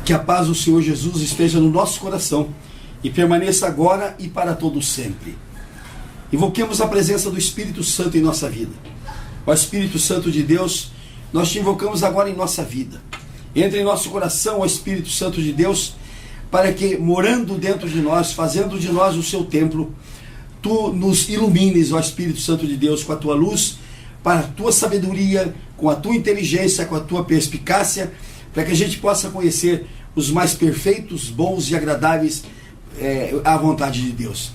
Que a paz do Senhor Jesus esteja no nosso coração e permaneça agora e para todo sempre. Invoquemos a presença do Espírito Santo em nossa vida. Ó Espírito Santo de Deus, nós te invocamos agora em nossa vida. Entre em nosso coração, ó Espírito Santo de Deus, para que, morando dentro de nós, fazendo de nós o seu templo, tu nos ilumines, ó Espírito Santo de Deus, com a tua luz, para a tua sabedoria, com a tua inteligência, com a tua perspicácia, para que a gente possa conhecer os mais perfeitos, bons e agradáveis à vontade de Deus.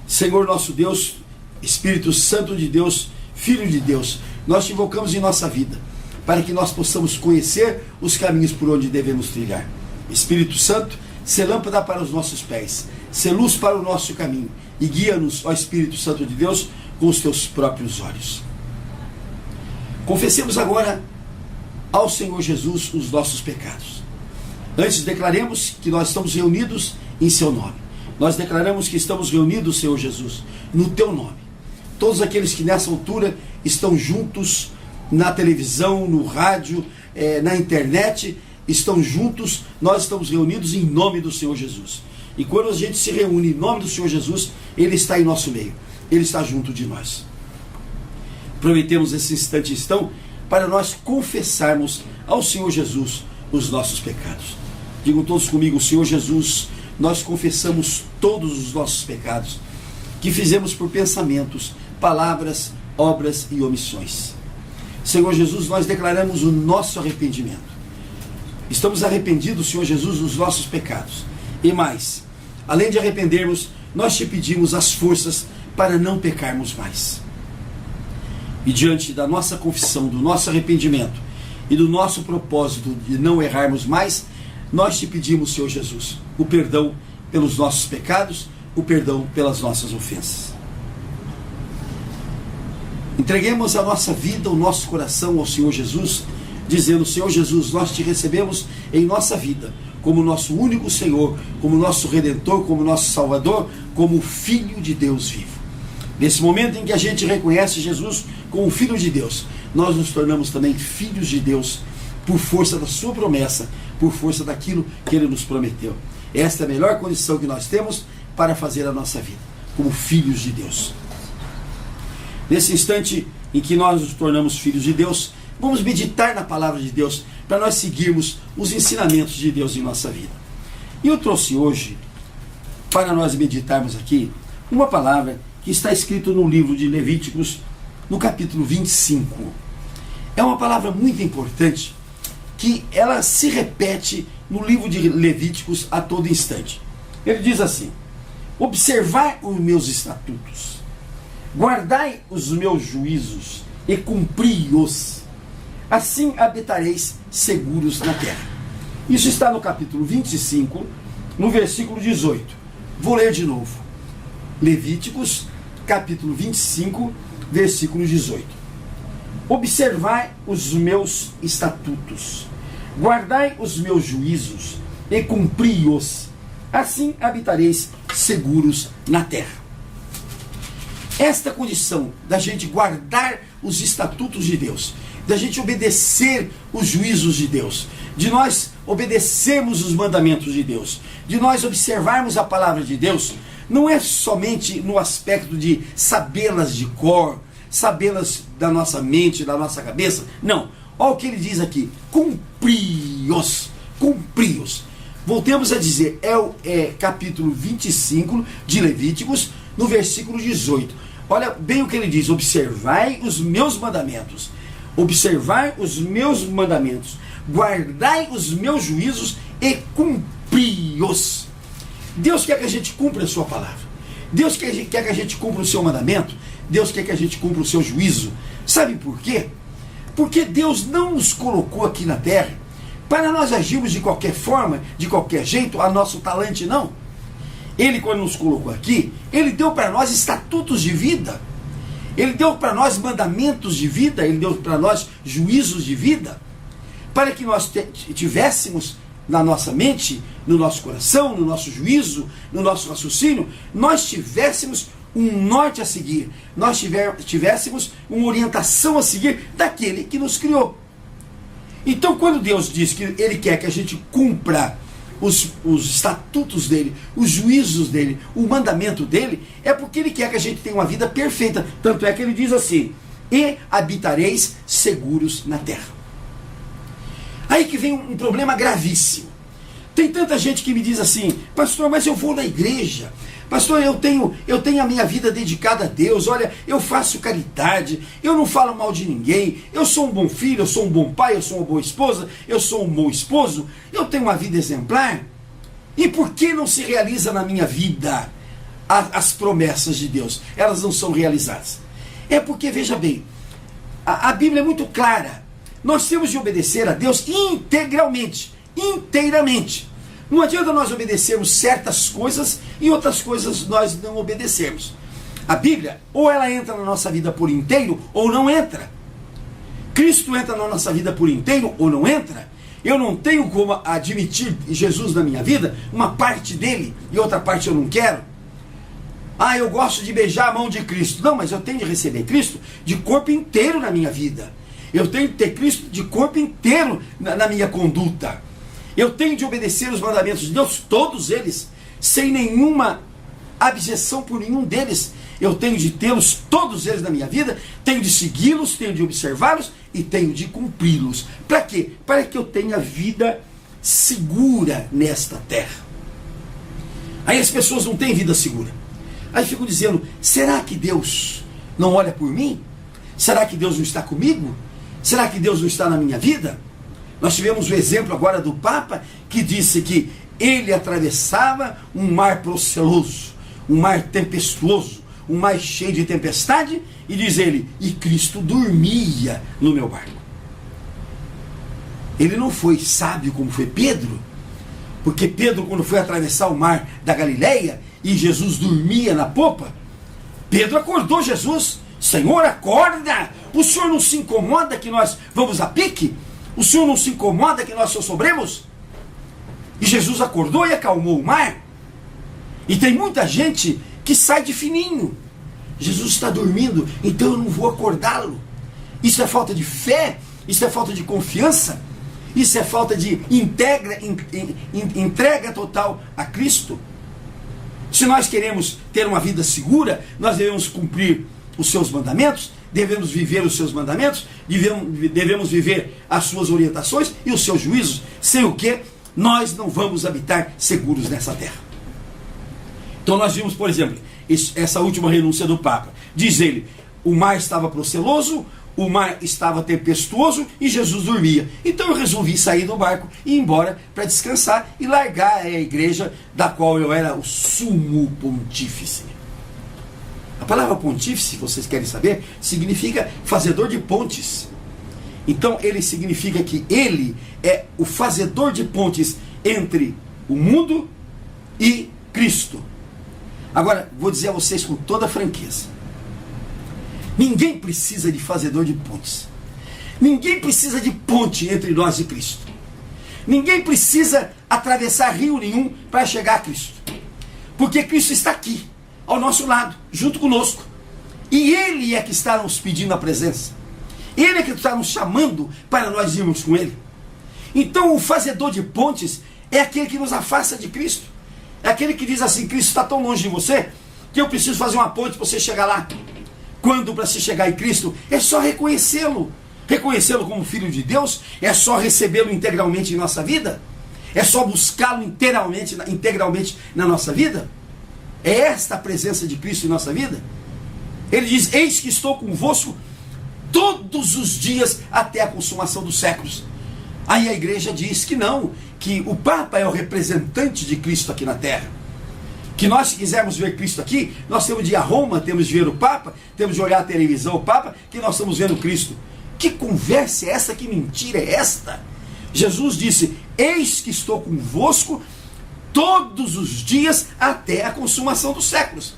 Senhor nosso Deus, Espírito Santo de Deus, Filho de Deus, nós te invocamos em nossa vida, para que nós possamos conhecer os caminhos por onde devemos trilhar. Espírito Santo, sê lâmpada para os nossos pés, sê luz para o nosso caminho, e guia-nos, ó Espírito Santo de Deus, com os teus próprios olhos. Confessemos agora ao Senhor Jesus os nossos pecados. Antes declaremos que nós estamos reunidos em seu nome. Nós declaramos que estamos reunidos, Senhor Jesus, no teu nome. Todos aqueles que nessa altura estão juntos na televisão, no rádio, na internet, estão juntos, nós estamos reunidos em nome do Senhor Jesus. E quando a gente se reúne em nome do Senhor Jesus, Ele está em nosso meio, Ele está junto de nós. Aproveitemos esse instante para nós confessarmos ao Senhor Jesus os nossos pecados. Digam todos comigo: Senhor Jesus, nós confessamos todos os nossos pecados que fizemos por pensamentos, palavras, obras e omissões. Senhor Jesus, nós declaramos o nosso arrependimento. Estamos arrependidos, Senhor Jesus, dos nossos pecados. E mais, além de arrependermos, nós te pedimos as forças para não pecarmos mais. E diante da nossa confissão, do nosso arrependimento e do nosso propósito de não errarmos mais, nós te pedimos, Senhor Jesus, o perdão pelos nossos pecados, o perdão pelas nossas ofensas. Entreguemos a nossa vida, o nosso coração ao Senhor Jesus, dizendo: Senhor Jesus, nós te recebemos em nossa vida como nosso único Senhor, como nosso Redentor, como nosso Salvador, como Filho de Deus vivo. Nesse momento em que a gente reconhece Jesus como Filho de Deus, nós nos tornamos também filhos de Deus por força da sua promessa, por força daquilo que Ele nos prometeu. Esta é a melhor condição que nós temos para fazer a nossa vida, como filhos de Deus. Nesse instante em que nós nos tornamos filhos de Deus, vamos meditar na palavra de Deus, para nós seguirmos os ensinamentos de Deus em nossa vida. E eu trouxe hoje, para nós meditarmos aqui, uma palavra que está escrita no livro de Levíticos, no capítulo 25. É uma palavra muito importante, que ela se repete no livro de Levíticos a todo instante. Ele diz assim: observai os meus estatutos, guardai os meus juízos e cumpri-os, assim habitareis seguros na terra. Isso está no capítulo 25, no versículo 18. Vou ler de novo. Levíticos, capítulo 25, versículo 18. Observai os meus estatutos, guardai os meus juízos e cumpri-os, assim habitareis seguros na terra. Esta condição da gente guardar os estatutos de Deus, da gente obedecer os juízos de Deus, de nós obedecermos os mandamentos de Deus, de nós observarmos a palavra de Deus, não é somente no aspecto de sabê-las de cor, sabê-las da nossa mente, da nossa cabeça. Não. Olha o que ele diz aqui: cumpri-os, cumpri-os. Voltemos a dizer, capítulo 25 de Levíticos, no versículo 18. Olha bem o que ele diz: observai os meus mandamentos, observai os meus mandamentos, guardai os meus juízos e cumpri-os. Deus quer que a gente cumpra a sua palavra. Deus quer que a gente cumpra o seu mandamento. Deus quer que a gente cumpra o seu juízo. Sabe por quê? Porque Deus não nos colocou aqui na terra para nós agirmos de qualquer forma, de qualquer jeito, a nosso talento, não. Ele, quando nos colocou aqui, Ele deu para nós estatutos de vida. Ele deu para nós mandamentos de vida. Ele deu para nós juízos de vida, para que nós tivéssemos na nossa mente, no nosso coração, no nosso juízo, no nosso raciocínio, nós tivéssemos um norte a seguir, nós tivéssemos uma orientação a seguir daquele que nos criou. Então, quando Deus diz que Ele quer que a gente cumpra os estatutos dele, os juízos dele, o mandamento dele, é porque ele quer que a gente tenha uma vida perfeita. Tanto é que ele diz assim: e habitareis seguros na terra. Aí que vem um problema gravíssimo. Tem tanta gente que me diz assim: pastor, mas eu vou na igreja, pastor, eu tenho a minha vida dedicada a Deus, olha, eu faço caridade, eu não falo mal de ninguém, eu sou um bom filho, eu sou um bom pai, eu sou uma boa esposa, eu sou um bom esposo, eu tenho uma vida exemplar. E por que não se realiza na minha vida as promessas de Deus? Elas não são realizadas. É porque, veja bem, a Bíblia é muito clara. Nós temos de obedecer a Deus integralmente, inteiramente. Não adianta nós obedecermos certas coisas e outras coisas nós não obedecermos. A Bíblia, ou ela entra na nossa vida por inteiro, ou não entra. Cristo entra na nossa vida por inteiro, ou não entra. Eu não tenho como admitir Jesus na minha vida, uma parte dele e outra parte eu não quero. Ah, eu gosto de beijar a mão de Cristo. Não, mas eu tenho de receber Cristo de corpo inteiro na minha vida. Eu tenho de ter Cristo de corpo inteiro na minha conduta. Eu tenho de obedecer os mandamentos de Deus, todos eles, sem nenhuma abjeção por nenhum deles. Eu tenho de tê-los, todos eles na minha vida, tenho de segui-los, tenho de observá-los e tenho de cumpri-los. Para quê? Para que eu tenha vida segura nesta terra. Aí as pessoas não têm vida segura. Aí ficam dizendo: será que Deus não olha por mim? Será que Deus não está comigo? Será que Deus não está na minha vida? Nós tivemos o exemplo agora do Papa, que disse que ele atravessava um mar proceloso, um mar tempestuoso, um mar cheio de tempestade, e diz ele: e Cristo dormia no meu barco. Ele não foi sábio como foi Pedro, porque Pedro, quando foi atravessar o mar da Galileia e Jesus dormia na popa, Pedro acordou Jesus: Senhor, acorda! O Senhor não se incomoda que nós vamos a pique? O Senhor não se incomoda que nós sofremos? E Jesus acordou e acalmou o mar. E tem muita gente que sai de fininho. Jesus está dormindo, então eu não vou acordá-lo. Isso é falta de fé, isso é falta de confiança, isso é falta de entrega total a Cristo. Se nós queremos ter uma vida segura, nós devemos cumprir os seus mandamentos, devemos viver os seus mandamentos, devemos viver as suas orientações e os seus juízos, sem o que nós não vamos habitar seguros nessa terra. Então nós vimos, por exemplo, essa última renúncia do Papa. Diz ele: o mar estava proceloso, o mar estava tempestuoso e Jesus dormia. Então eu resolvi sair do barco e ir embora para descansar e largar a igreja da qual eu era o sumo pontífice. A palavra pontífice, se vocês querem saber, significa fazedor de pontes. Então ele significa que ele é o fazedor de pontes entre o mundo e Cristo. Agora, vou dizer a vocês com toda franqueza: ninguém precisa de fazedor de pontes. Ninguém precisa de ponte entre nós e Cristo. Ninguém precisa atravessar rio nenhum para chegar a Cristo. Porque Cristo está aqui, ao nosso lado, junto conosco. E Ele é que está nos pedindo a presença. Ele é que está nos chamando para nós irmos com Ele. Então o fazedor de pontes é aquele que nos afasta de Cristo. É aquele que diz assim: Cristo está tão longe de você que eu preciso fazer uma ponte para você chegar lá. Quando para se chegar em Cristo é só reconhecê-lo. Reconhecê-lo como Filho de Deus, é só recebê-lo integralmente em nossa vida. É só buscá-lo integralmente na nossa vida. É esta a presença de Cristo em nossa vida. Ele diz: eis que estou convosco todos os dias até a consumação dos séculos. Aí a igreja diz que não, que o Papa é o representante de Cristo aqui na terra. Que nós, se quisermos ver Cristo aqui, nós temos de ir a Roma, temos de ver o Papa, temos de olhar a televisão, o Papa, que nós estamos vendo Cristo. Que conversa é essa? Que mentira é esta? Jesus disse: eis que estou convosco todos os dias até a consumação dos séculos.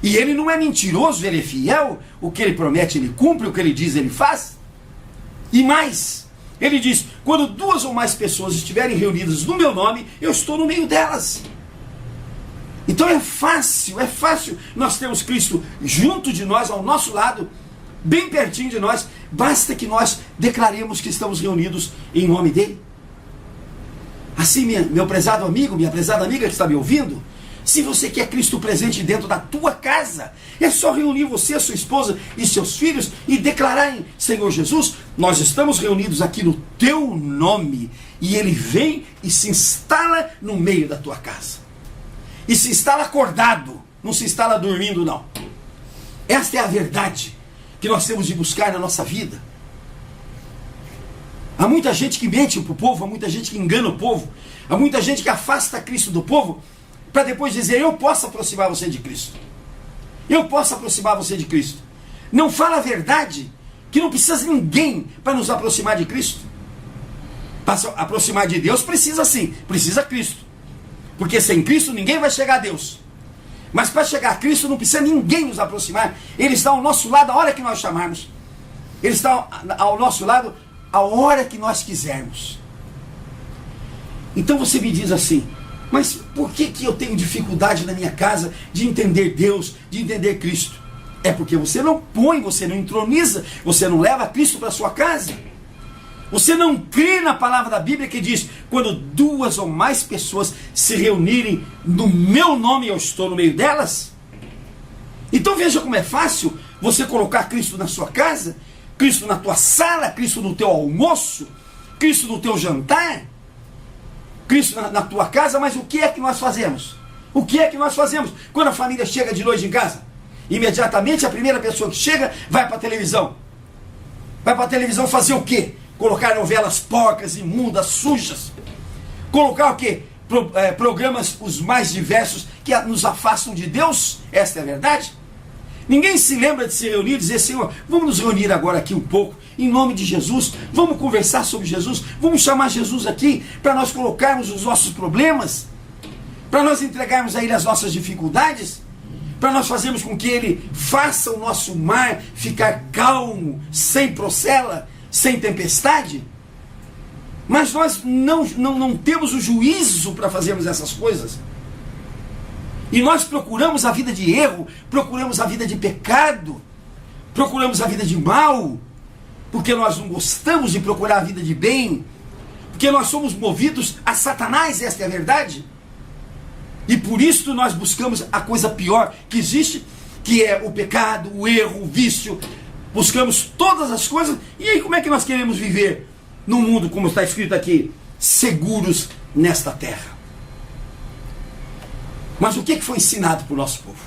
E ele não é mentiroso, ele é fiel. O que ele promete, ele cumpre. O que ele diz, ele faz. E mais, ele diz: quando 2 ou mais pessoas estiverem reunidas no meu nome, eu estou no meio delas. Então é fácil nós termos Cristo junto de nós, ao nosso lado, bem pertinho de nós. Basta que nós declaremos que estamos reunidos em nome dele. Assim, meu prezado amigo, minha prezada amiga que está me ouvindo, se você quer Cristo presente dentro da tua casa, é só reunir você, sua esposa e seus filhos e declararem: Senhor Jesus, nós estamos reunidos aqui no teu nome. E Ele vem e se instala no meio da tua casa. E se instala acordado, não se instala dormindo, não. Esta é a verdade que nós temos de buscar na nossa vida. Há muita gente que mente para o povo, há muita gente que engana o povo, há muita gente que afasta Cristo do povo, para depois dizer: eu posso aproximar você de Cristo. Eu posso aproximar você de Cristo. Não fala a verdade, que não precisa de ninguém para nos aproximar de Cristo. Para se aproximar de Deus precisa sim, precisa Cristo. Porque sem Cristo ninguém vai chegar a Deus. Mas para chegar a Cristo não precisa ninguém nos aproximar. Ele está ao nosso lado a hora que nós chamarmos. Ele está ao nosso lado a hora que nós quisermos. Então você me diz assim: mas por que eu tenho dificuldade na minha casa de entender Deus, de entender Cristo? É porque você não põe, você não entroniza, você não leva Cristo para a sua casa. Você não crê na palavra da Bíblia que diz: quando duas ou mais pessoas se reunirem no meu nome, eu estou no meio delas. Então veja como é fácil você colocar Cristo na sua casa, Cristo na tua sala, Cristo no teu almoço, Cristo no teu jantar, Cristo na tua casa. Mas o que é que nós fazemos? O que é que nós fazemos quando a família chega de noite em casa? Imediatamente a primeira pessoa que chega vai para a televisão. Vai para a televisão fazer o quê? Colocar novelas porcas, imundas, sujas. Colocar o quê? Programas os mais diversos que nos afastam de Deus. Esta é a verdade. Ninguém se lembra de se reunir e dizer: Senhor, vamos nos reunir agora aqui um pouco, em nome de Jesus, vamos conversar sobre Jesus, vamos chamar Jesus aqui para nós colocarmos os nossos problemas, para nós entregarmos a Ele as nossas dificuldades, para nós fazermos com que Ele faça o nosso mar ficar calmo, sem procela, sem tempestade. Mas nós não temos o juízo para fazermos essas coisas. E nós procuramos a vida de erro, procuramos a vida de pecado, procuramos a vida de mal, porque nós não gostamos de procurar a vida de bem, porque nós somos movidos a Satanás, esta é a verdade. E por isso nós buscamos a coisa pior que existe, que é o pecado, o erro, o vício. Buscamos todas as coisas. E aí como é que nós queremos viver num mundo, como está escrito aqui, seguros nesta terra? Mas o que foi ensinado para o nosso povo?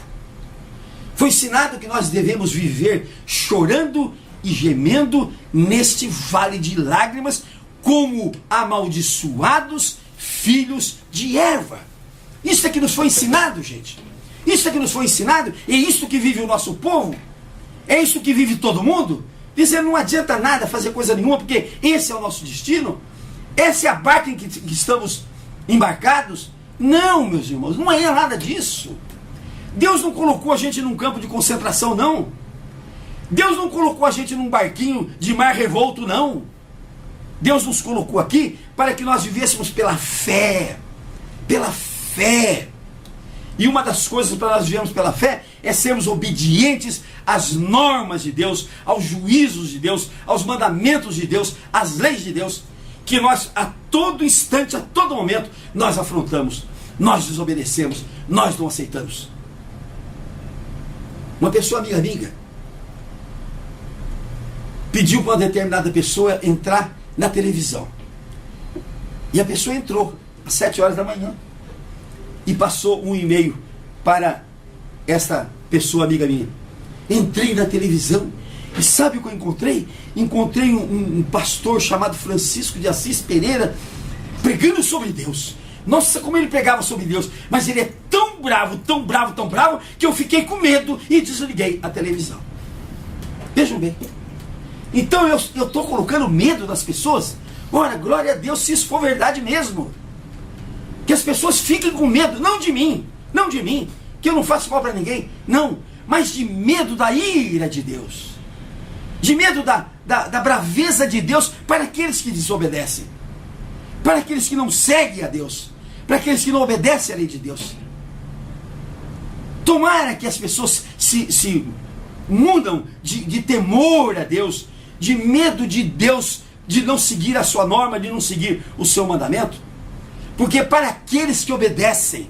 Foi ensinado que nós devemos viver chorando e gemendo neste vale de lágrimas, como amaldiçoados filhos de Eva. Isso é que nos foi ensinado, gente. Isso é que nos foi ensinado. E é isso que vive o nosso povo. É isso que vive todo mundo. Dizer: não adianta nada fazer coisa nenhuma, porque esse é o nosso destino. Essa é a barca em que estamos embarcados. Não, meus irmãos, não é nada disso. Deus não colocou a gente num campo de concentração, não. Deus não colocou a gente num barquinho de mar revolto, não. Deus nos colocou aqui para que nós vivêssemos pela fé. Pela fé. E uma das coisas para nós vivermos pela fé é sermos obedientes às normas de Deus, aos juízos de Deus, aos mandamentos de Deus, às leis de Deus, que nós a todo instante, a todo momento, nós afrontamos, nós desobedecemos, nós não aceitamos. Uma pessoa amiga pediu para uma determinada pessoa entrar na televisão. E a pessoa entrou às 7 horas da manhã e passou um e-mail para esta pessoa amiga minha. Entrei na televisão e sabe o que eu encontrei? Encontrei um pastor chamado Francisco de Assis Pereira pregando sobre Deus. Nossa, como ele pregava sobre Deus. Mas ele é tão bravo, tão bravo, tão bravo, que eu fiquei com medo e desliguei a televisão. Vejam bem. Então eu estou colocando medo nas pessoas? Ora, glória a Deus, se isso for verdade mesmo. Que as pessoas fiquem com medo, não de mim, que eu não faço mal para ninguém, não, mas de medo da ira de Deus, de medo da braveza de Deus para aqueles que desobedecem, para aqueles que não seguem a Deus, para aqueles que não obedecem à lei de Deus. Tomara que as pessoas se mudam de temor a Deus, de medo de Deus, de não seguir a sua norma, de não seguir o seu mandamento, Porque para aqueles que obedecem,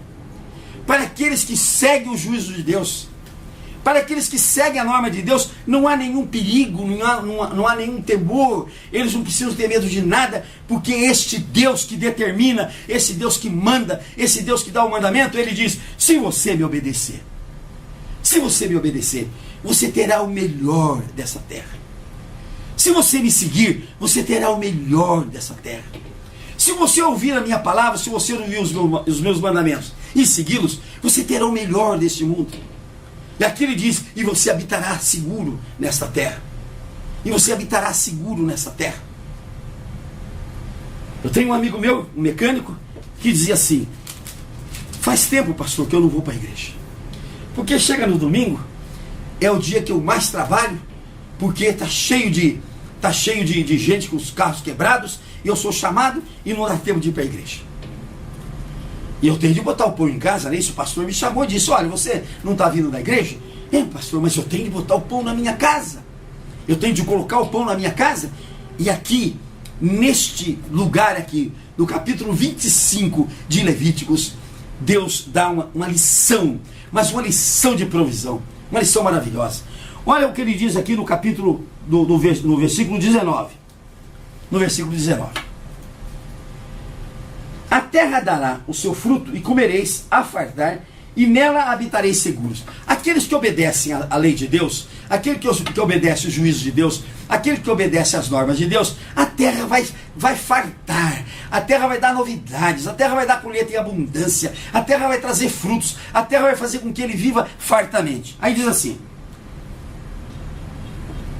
para aqueles que seguem o juízo de Deus, para aqueles que seguem a norma de Deus, não há nenhum perigo, não há nenhum temor, eles não precisam ter medo de nada, porque este Deus que determina, esse Deus que manda, esse Deus que dá o mandamento, ele diz: se você me obedecer, você terá o melhor dessa terra. Se você me seguir, você terá o melhor dessa terra. Se você ouvir a minha palavra, se você ouvir os meus mandamentos e segui-los, você terá o melhor deste mundo. E aqui ele diz: e você habitará seguro nesta terra. E você habitará seguro nessa terra. Eu tenho um amigo meu, um mecânico, que dizia assim: faz tempo, pastor, que eu não vou para a igreja. Porque chega no domingo, é o dia que eu mais trabalho, porque está cheio de gente com os carros quebrados, e eu sou chamado e não dá tempo de ir para a igreja. E eu tenho de botar o pão em casa, né? Isso o pastor me chamou e disse: olha, você não está vindo da igreja? É, pastor, mas eu tenho de botar o pão na minha casa. Eu tenho de colocar o pão na minha casa. E aqui, neste lugar aqui, no capítulo 25 de Levíticos, Deus dá uma lição, mas uma lição de provisão, uma lição maravilhosa. Olha o que ele diz aqui no capítulo, no versículo 19. No versículo 19. A terra dará o seu fruto e comereis a fartar, e nela habitareis seguros. Aqueles que obedecem à lei de Deus, aquele que obedece o juízo de Deus, aquele que obedece às normas de Deus, a terra vai fartar, a terra vai dar novidades, a terra vai dar colheita em abundância, a terra vai trazer frutos, a terra vai fazer com que ele viva fartamente. Aí diz assim: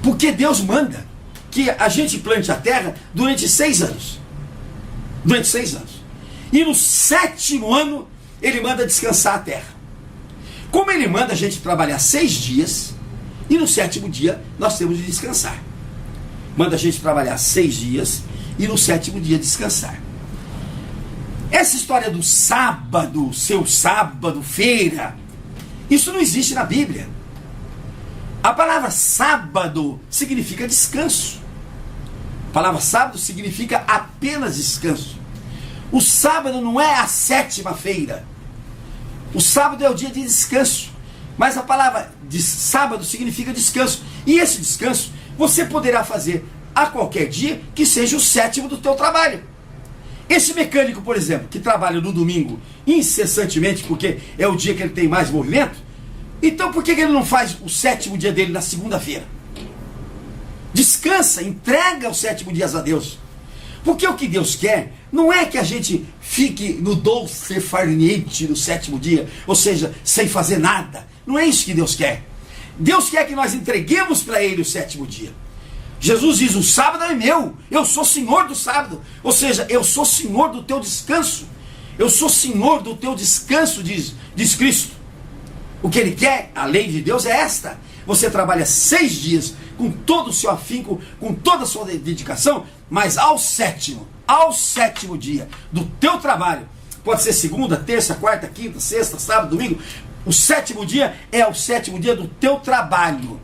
porque Deus manda que a gente plante a terra durante 6 anos. Durante 6 anos. E no 7º ano, ele manda descansar a terra. Como ele manda a gente trabalhar 6 dias, e no 7º dia nós temos de descansar. Manda a gente trabalhar 6 dias, e no 7º dia descansar. Essa história do sábado, seu sábado, feira, isso não existe na Bíblia. A palavra sábado significa descanso. A palavra sábado significa apenas descanso. O sábado não é a 7ª-feira. O sábado é o dia de descanso. Mas a palavra de sábado significa descanso. E esse descanso você poderá fazer a qualquer dia que seja o 7º do teu trabalho. Esse mecânico, por exemplo, que trabalha no domingo incessantemente, porque é o dia que ele tem mais movimento, então por que ele não faz o 7º dia dele na segunda-feira? Descansa, entrega os 7 dias a Deus. Porque o que Deus quer não é que a gente fique no dolce far niente no 7º dia, ou seja, sem fazer nada. Não é isso que Deus quer. Deus quer que nós entreguemos para Ele o 7º dia. Jesus diz: o sábado é meu, eu sou Senhor do sábado. Ou seja, eu sou Senhor do teu descanso. Eu sou Senhor do teu descanso, diz Cristo. O que Ele quer, a lei de Deus é esta: você trabalha 6 dias com todo o seu afinco, com toda a sua dedicação, mas ao 7º dia do teu trabalho, pode ser segunda, terça, quarta, quinta, sexta, sábado, domingo, o 7º dia é o 7º dia do teu trabalho,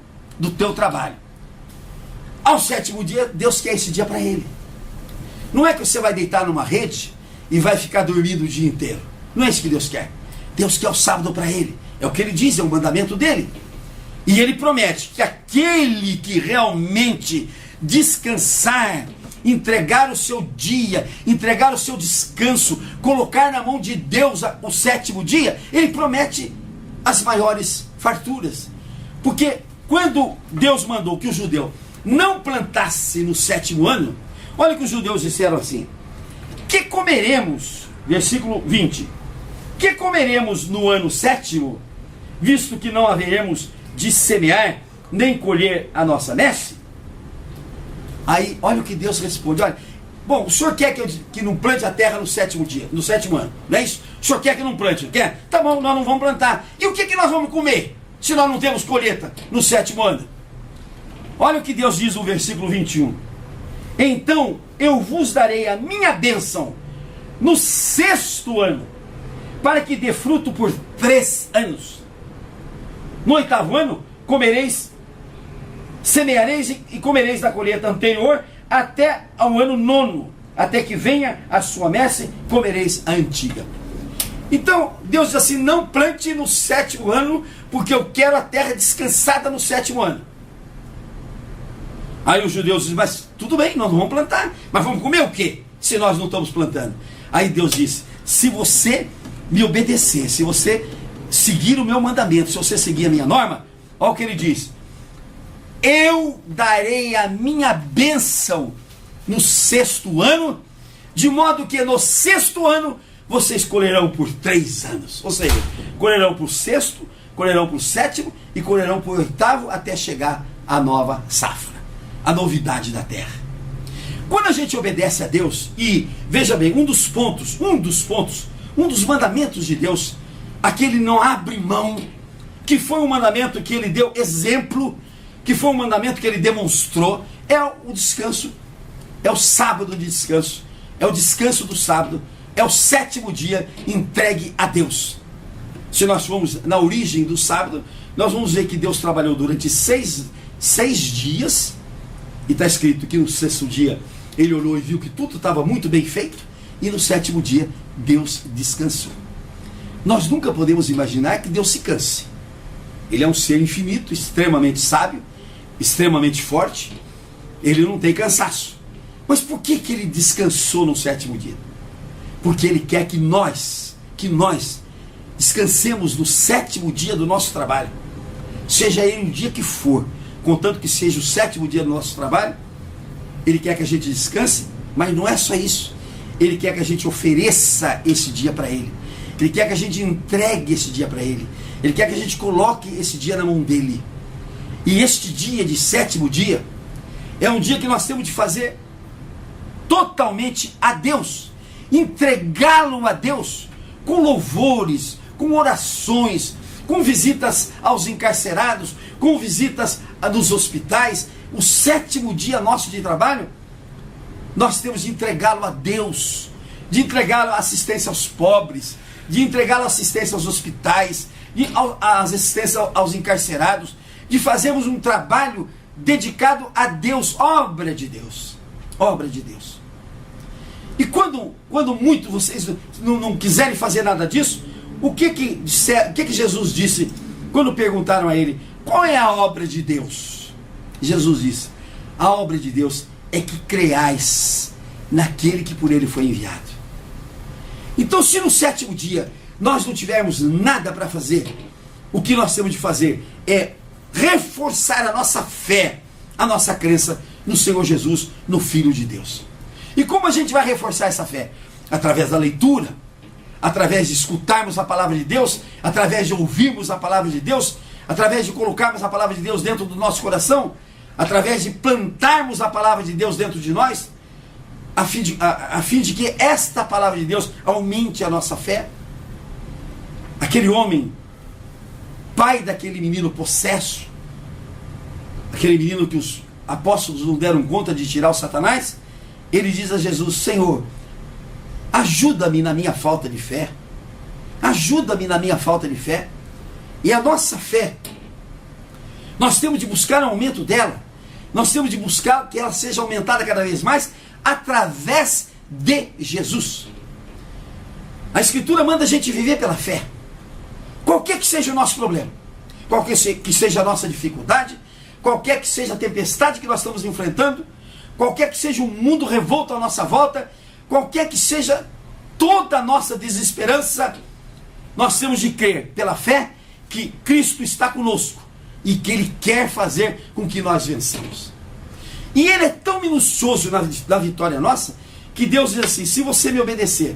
Ao 7º dia, Deus quer esse dia para Ele. Não é que você vai deitar numa rede e vai ficar dormindo o dia inteiro. Não é isso que Deus quer. Deus quer o sábado para Ele. É o que Ele diz, é o mandamento dEle. E Ele promete que aquele que realmente descansar, entregar o seu dia, entregar o seu descanso, colocar na mão de Deus o 7º dia, Ele promete as maiores farturas. Porque quando Deus mandou que o judeu não plantasse no 7º ano, olha o que os judeus disseram assim: que comeremos, versículo 20, que comeremos no ano 7º, visto que não haveremos de semear, nem colher a nossa messe? Aí, olha o que Deus responde: olha, bom, o senhor quer que não plante a terra no 7º dia, no 7º ano, não é isso? O senhor quer que não plante, não quer? Tá bom, nós não vamos plantar. E o que nós vamos comer, se nós não temos colheita no 7º ano? Olha o que Deus diz no versículo 21. Então eu vos darei a minha bênção no 6º ano, para que dê fruto por 3 anos. No 8º ano comereis, semeareis e comereis da colheita anterior até ao ano 9º, até que venha a sua messe, comereis a antiga. Então, Deus diz assim, não plante no 7º ano, porque eu quero a terra descansada no 7º ano. Aí os judeus dizem, mas tudo bem, nós não vamos plantar, mas vamos comer o quê, se nós não estamos plantando? Aí Deus disse, se você me obedecer, se você seguir o meu mandamento, se você seguir a minha norma, olha o que ele diz, eu darei a minha bênção no 6º ano, de modo que no 6º ano, vocês colherão por 3 anos, ou seja, colherão por 6º, colherão por 7º e colherão por 8º, até chegar a nova safra, a novidade da terra. Quando a gente obedece a Deus, e veja bem, um dos mandamentos de Deus, aquele não abre mão, que foi um mandamento que ele deu exemplo, que foi um mandamento que ele demonstrou, é o descanso, é o sábado de descanso, é o descanso do sábado, é o 7º dia entregue a Deus. Se nós formos na origem do sábado, nós vamos ver que Deus trabalhou durante 6 dias, e está escrito que no 6º dia ele olhou e viu que tudo estava muito bem feito, e no 7º dia Deus descansou. Nós nunca podemos imaginar que Deus se canse. Ele é um ser infinito, extremamente sábio, extremamente forte, ele não tem cansaço. Mas por que ele descansou no 7º dia? Porque ele quer que nós descansemos no 7º dia do nosso trabalho, seja ele o dia que for, contanto que seja o 7º dia do nosso trabalho. Ele quer que a gente descanse, mas não é só isso, ele quer que a gente ofereça esse dia para ele, ele quer que a gente entregue esse dia para ele, ele quer que a gente coloque esse dia na mão dele. E este dia de 7º dia é um dia que nós temos de fazer totalmente a Deus, entregá-lo a Deus, com louvores, com orações, com visitas aos encarcerados, com visitas nos hospitais. O 7º dia nosso de trabalho, nós temos de entregá-lo a Deus, de entregá-lo à assistência aos pobres, de entregá-lo à assistência aos hospitais, à assistência aos encarcerados, de fazermos um trabalho dedicado a Deus, obra de Deus, obra de Deus. E quando muito vocês não quiserem fazer nada disso, o que Jesus disse quando perguntaram a ele, qual é a obra de Deus? Jesus disse, a obra de Deus é que creais naquele que por ele foi enviado. Então, se no 7º dia nós não tivermos nada para fazer, o que nós temos de fazer é reforçar a nossa fé, a nossa crença no Senhor Jesus, no Filho de Deus. E como a gente vai reforçar essa fé? Através da leitura, através de escutarmos a palavra de Deus, através de ouvirmos a palavra de Deus, através de colocarmos a palavra de Deus dentro do nosso coração, através de plantarmos a palavra de Deus dentro de nós, a fim de que esta palavra de Deus aumente a nossa fé. Aquele homem, pai daquele menino possesso, aquele menino que os apóstolos não deram conta de tirar o Satanás, ele diz a Jesus, Senhor, ajuda-me na minha falta de fé, ajuda-me na minha falta de fé. E a nossa fé, nós temos de buscar o aumento dela, nós temos de buscar que ela seja aumentada cada vez mais, através de Jesus. A Escritura manda a gente viver pela fé, qualquer que seja o nosso problema, qualquer que seja a nossa dificuldade, qualquer que seja a tempestade que nós estamos enfrentando, qualquer que seja o mundo revolto à nossa volta, qualquer que seja toda a nossa desesperança, nós temos de crer pela fé que Cristo está conosco e que Ele quer fazer com que nós vençamos. E Ele é tão minucioso na vitória nossa, que Deus diz assim, se você me obedecer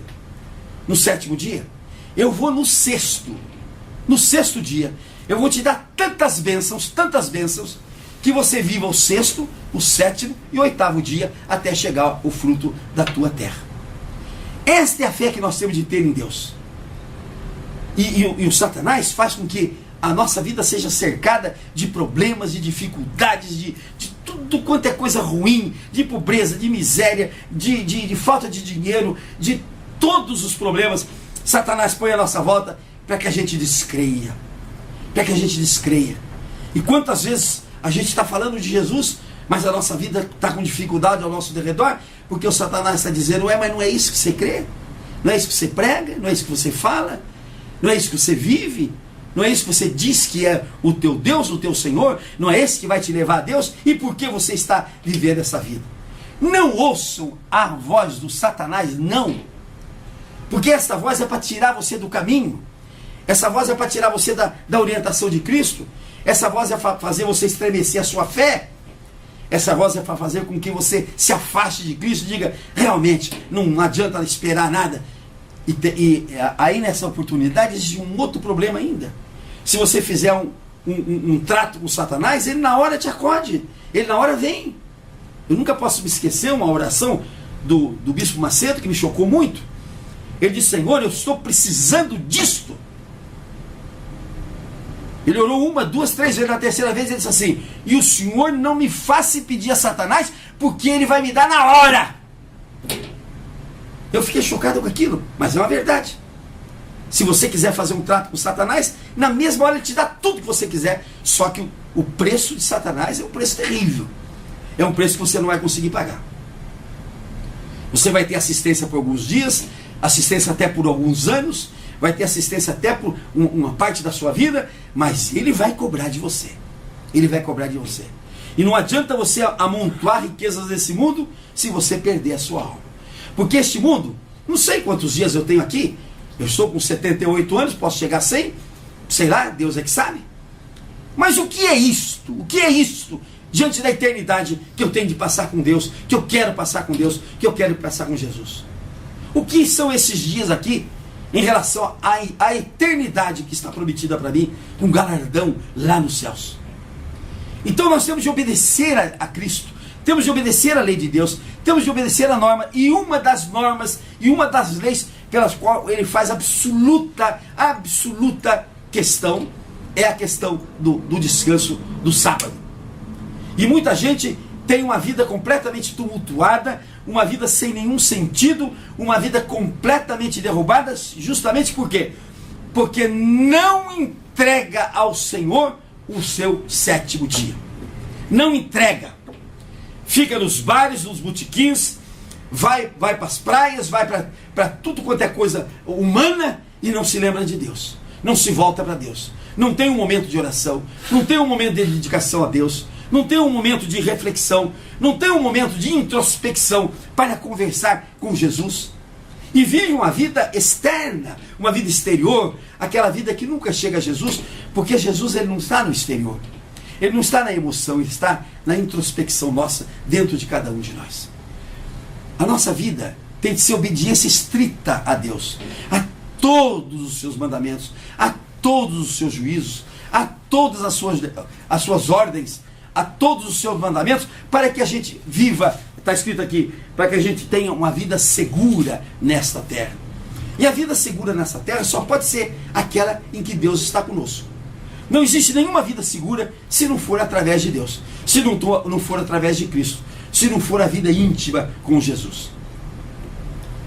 no 7º dia, eu vou no 6º dia, eu vou te dar tantas bênçãos, que você viva o 6º, o 7º e o 8º dia, até chegar o fruto da tua terra. Esta é a fé que nós temos de ter em Deus. E o Satanás faz com que a nossa vida seja cercada de problemas, de dificuldades, de tudo quanto é coisa ruim, de pobreza, de miséria, de falta de dinheiro, de todos os problemas. Satanás põe a nossa volta para que a gente descreia. E quantas vezes a gente está falando de Jesus, mas a nossa vida está com dificuldade ao nosso derredor, porque o Satanás está dizendo, mas não é isso que você crê? Não é isso que você prega? Não é isso que você fala? Não é isso que você vive? Não é isso que você diz que é o teu Deus, o teu Senhor? Não é esse que vai te levar a Deus? E por que você está vivendo essa vida? Não ouçam a voz do Satanás, não. Porque essa voz é para tirar você do caminho. Essa voz é para tirar você da orientação de Cristo. Essa voz é para fazer você estremecer a sua fé. Essa voz é para fazer com que você se afaste de Cristo e diga, realmente, não adianta esperar nada. E aí nessa oportunidade existe um outro problema ainda. Se você fizer um trato com Satanás, ele na hora te acode. Ele na hora vem. Eu nunca posso me esquecer uma oração do Bispo Macedo, que me chocou muito. Ele disse, Senhor, eu estou precisando disto. Ele orou 1, 2, 3 vezes, na terceira vez ele disse assim, e o Senhor não me faça pedir a Satanás, porque ele vai me dar na hora. Eu fiquei chocado com aquilo, mas é uma verdade. Se você quiser fazer um trato com Satanás, na mesma hora ele te dá tudo que você quiser, só que o preço de Satanás é um preço terrível. É um preço que você não vai conseguir pagar. Você vai ter assistência por alguns dias, assistência até por alguns anos, vai ter assistência até por uma parte da sua vida, mas ele vai cobrar de você. Ele vai cobrar de você. E não adianta você amontoar riquezas desse mundo se você perder a sua alma. Porque este mundo, não sei quantos dias eu tenho aqui, eu estou com 78 anos, posso chegar a 100, sei lá, Deus é que sabe. Mas o que é isto? O que é isto diante da eternidade que eu tenho de passar com Deus, que eu quero passar com Deus, que eu quero passar com Jesus? O que são esses dias aqui em relação à eternidade que está prometida para mim, um galardão lá nos céus? Então nós temos de obedecer a Cristo, temos de obedecer a lei de Deus, temos de obedecer a norma, e uma das normas e uma das leis pelas quais ele faz absoluta questão é a questão do descanso do sábado. E muita gente tem uma vida completamente tumultuada, uma vida sem nenhum sentido, uma vida completamente derrubada, justamente por quê? Porque não entrega ao Senhor o seu sétimo dia. Não entrega. Fica nos bares, nos botequins, vai para as praias, vai para tudo quanto é coisa humana e não se lembra de Deus. Não se volta para Deus. Não tem um momento de oração, não tem um momento de dedicação a Deus, não tem um momento de reflexão, não tem um momento de introspecção para conversar com Jesus. E vive uma vida externa, uma vida exterior, aquela vida que nunca chega a Jesus, porque Jesus ele não está no exterior. Ele não está na emoção, ele está na introspecção nossa, dentro de cada um de nós. A nossa vida tem de ser obediência estrita a Deus, a todos os seus mandamentos, a todos os seus juízos, a todas as suas ordens, a todos os seus mandamentos, para que a gente viva, está escrito aqui, para que a gente tenha uma vida segura nesta terra. E a vida segura nessa terra só pode ser aquela em que Deus está conosco. Não existe nenhuma vida segura se não for através de Deus, se não for através de Cristo, se não for a vida íntima com Jesus.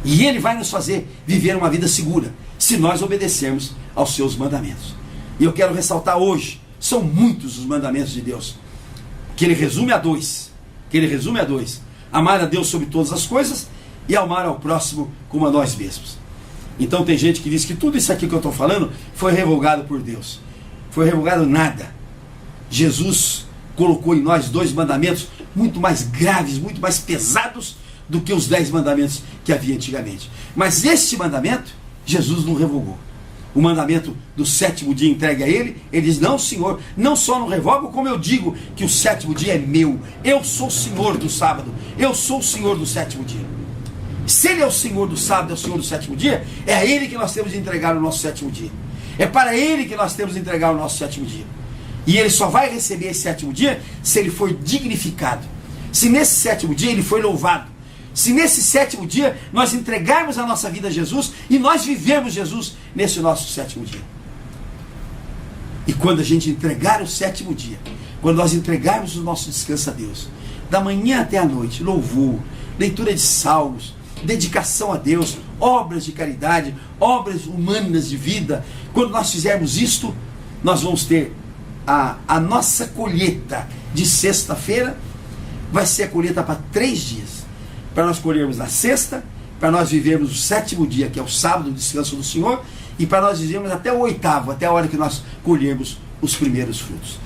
E Ele vai nos fazer viver uma vida segura, se nós obedecermos aos seus mandamentos. E eu quero ressaltar hoje, são muitos os mandamentos de Deus, que Ele resume a dois. Amar a Deus sobre todas as coisas e amar ao próximo como a nós mesmos. Então tem gente que diz que tudo isso aqui que eu estou falando foi revogado por Deus. Foi revogado nada. Jesus colocou em nós 2 mandamentos muito mais graves, muito mais pesados do que os 10 mandamentos que havia antigamente. Mas este mandamento, Jesus não revogou. O mandamento do 7º dia entregue a Ele, Ele diz, não Senhor, não só não revogo, como eu digo que o 7º dia é meu. Eu sou o Senhor do sábado, eu sou o Senhor do 7º dia. Se Ele é o Senhor do sábado, é o Senhor do 7º dia, é a Ele que nós temos de entregar o nosso 7º dia. É para Ele que nós temos de entregar o nosso 7º dia. E Ele só vai receber esse 7º dia se Ele for dignificado. Se nesse 7º dia Ele foi louvado. Se nesse 7º dia nós entregarmos a nossa vida a Jesus e nós vivemos Jesus nesse nosso 7º dia. E quando a gente entregar o 7º dia, quando nós entregarmos o nosso descanso a Deus, da manhã até a noite, louvor, leitura de salmos, dedicação a Deus, obras de caridade, obras humanas de vida, quando nós fizermos isto, nós vamos ter a nossa colheita de sexta-feira, vai ser a colheita para 3 dias. para nós colhermos na sexta, para nós vivermos o sétimo dia, que é o sábado, o descanso do Senhor, e para nós vivermos até o oitavo, até a hora que nós colhermos os primeiros frutos.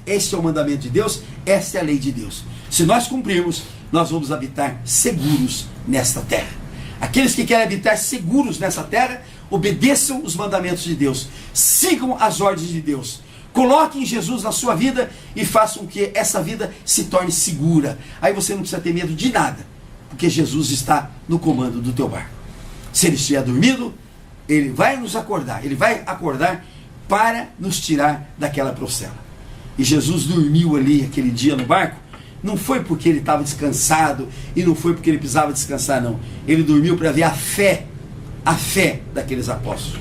Este é o mandamento de Deus, esta é a lei de Deus. Se nós cumprirmos, nós vamos habitar seguros nesta terra. Aqueles que querem habitar seguros nessa terra, obedeçam os mandamentos de Deus, sigam as ordens de Deus, coloquem Jesus na sua vida e façam que essa vida se torne segura. Aí você não precisa ter medo de nada, porque Jesus está no comando do teu barco. Se ele estiver dormindo, ele vai nos acordar, ele vai acordar para nos tirar daquela procela. E Jesus dormiu ali aquele dia no barco, não foi porque ele estava descansado e não foi porque ele precisava descansar, não. Ele dormiu para ver a fé daqueles apóstolos.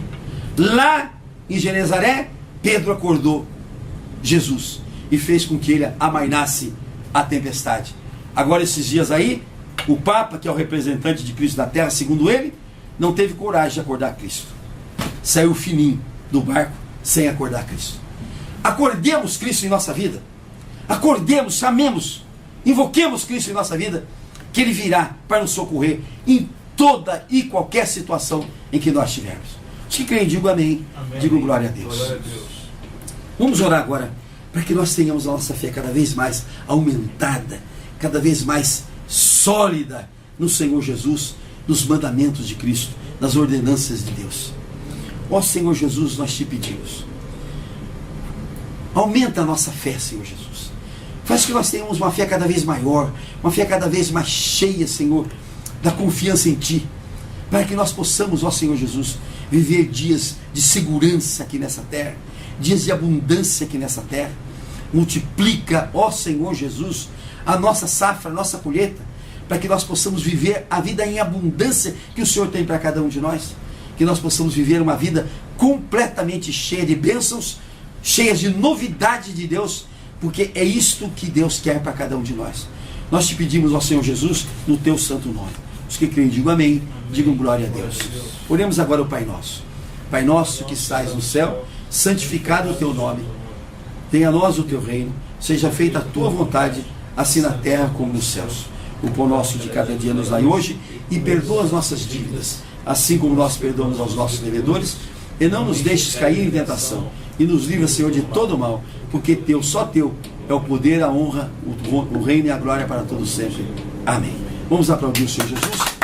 Lá em Genezaré, Pedro acordou Jesus e fez com que ele amainasse a tempestade. Agora esses dias aí, o Papa, que é o representante de Cristo na terra, segundo ele, não teve coragem de acordar Cristo. Saiu fininho do barco sem acordar Cristo. Acordemos Cristo em nossa vida. Acordemos, chamemos, invoquemos Cristo em nossa vida, que Ele virá para nos socorrer em toda e qualquer situação em que nós estivermos. Os que creem, digam amém. Amém. Digam glória a Deus. Glória a Deus. Vamos orar agora para que nós tenhamos a nossa fé cada vez mais aumentada, cada vez mais sólida no Senhor Jesus, nos mandamentos de Cristo, nas ordenanças de Deus. Ó Senhor Jesus, nós te pedimos, aumenta a nossa fé, Senhor Jesus. Faz que nós tenhamos uma fé cada vez maior, uma fé cada vez mais cheia, Senhor, da confiança em Ti, para que nós possamos, ó Senhor Jesus, viver dias de segurança aqui nessa terra, dias de abundância aqui nessa terra. Multiplica, ó Senhor Jesus, a nossa safra, a nossa colheita, para que nós possamos viver a vida em abundância que o Senhor tem para cada um de nós, que nós possamos viver uma vida completamente cheia de bênçãos, cheias de novidade de Deus, porque é isto que Deus quer para cada um de nós. Nós te pedimos, ó Senhor Jesus, no teu santo nome. Os que creem, digam amém, digam glória a Deus. Oremos agora o Pai Nosso. Pai nosso que estás no céu, santificado o teu nome. Venha a nós o teu reino, seja feita a tua vontade, assim na terra como nos céus. O pão nosso de cada dia nos dai hoje, e perdoa as nossas dívidas, assim como nós perdoamos aos nossos devedores, e não nos deixes cair em tentação, e nos livra, Senhor, de todo mal, porque teu, só teu, é o poder, a honra, o reino e a glória para todos sempre. Amém. Vamos aplaudir o Senhor Jesus.